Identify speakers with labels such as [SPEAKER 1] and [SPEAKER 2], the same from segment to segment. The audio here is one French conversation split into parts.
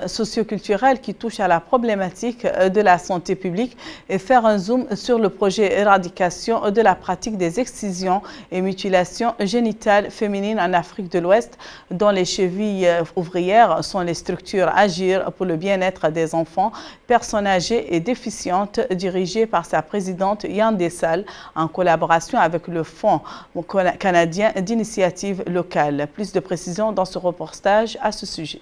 [SPEAKER 1] Socioculturel qui touche à la problématique de la santé publique et faire un zoom sur le projet éradication de la pratique des excisions et mutilations génitales féminines en Afrique de l'Ouest, dont les chevilles ouvrières sont les structures Agir pour le bien-être des enfants, personnes âgées et déficientes, dirigées par sa présidente Yann Dessal en collaboration avec le Fonds canadien d'initiative locale. Plus de précisions dans ce reportage à ce sujet.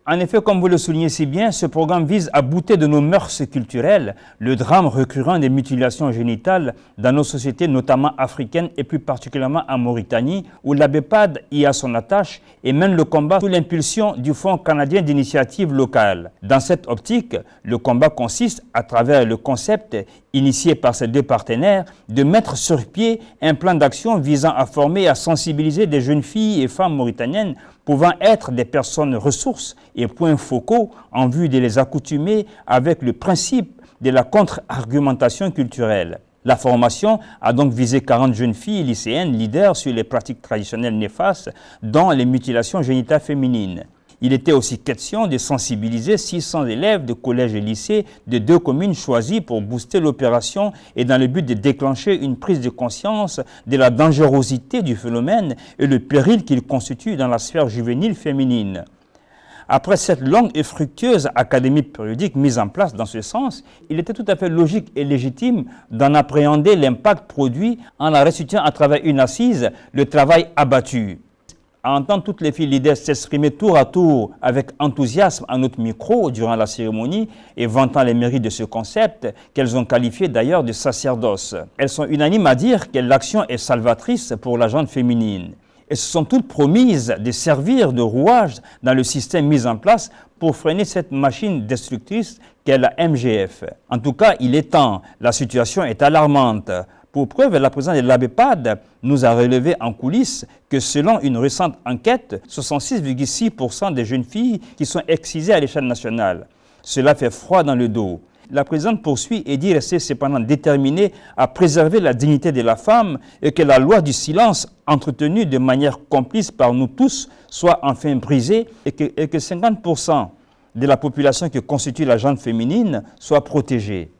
[SPEAKER 2] En effet, comme vous le soulignez si bien, ce programme vise à bouter de nos mœurs culturelles le drame récurrent des mutilations génitales dans nos sociétés, notamment africaines et plus particulièrement en Mauritanie, où l'ABEPAD y a son attache et mène le combat sous l'impulsion du Fonds canadien d'initiative locale. Dans cette optique, le combat consiste, à travers le concept initié par ces deux partenaires, de mettre sur pied un plan d'action visant à former et à sensibiliser des jeunes filles et femmes mauritaniennes pouvant être des personnes ressources et points focaux en vue de les accoutumer avec le principe de la contre-argumentation culturelle. La formation a donc visé 40 jeunes filles lycéennes leaders sur les pratiques traditionnelles néfastes, dont les mutilations génitales féminines. Il était aussi question de sensibiliser 600 élèves de collèges et lycées de 2 communes choisies pour booster l'opération et dans le but de déclencher une prise de conscience de la dangerosité du phénomène et le péril qu'il constitue dans la sphère juvénile féminine. Après cette longue et fructueuse académie périodique mise en place dans ce sens, il était tout à fait logique et légitime d'en appréhender l'impact produit en la restituant à travers une assise, le travail abattu. À entendre toutes les filles leaders s'exprimer tour à tour avec enthousiasme à notre micro durant la cérémonie et vantant les mérites de ce concept qu'elles ont qualifié d'ailleurs de sacerdoce. Elles sont unanimes à dire que l'action est salvatrice pour la gente féminine. Et se sont toutes promises de servir de rouage dans le système mis en place pour freiner cette machine destructrice qu'est la MGF. En tout cas, il est temps, la situation est alarmante. Pour preuve, la présidente de l'ABEPAD nous a relevé en coulisses que selon une récente enquête, 66,6% des jeunes filles qui sont excisées à l'échelle nationale. Cela fait froid dans le dos. La présidente poursuit et dit rester cependant déterminée à préserver la dignité de la femme et que la loi du silence, entretenue de manière complice par nous tous, soit enfin brisée et que 50% de la population que constitue la gente féminine soit protégée.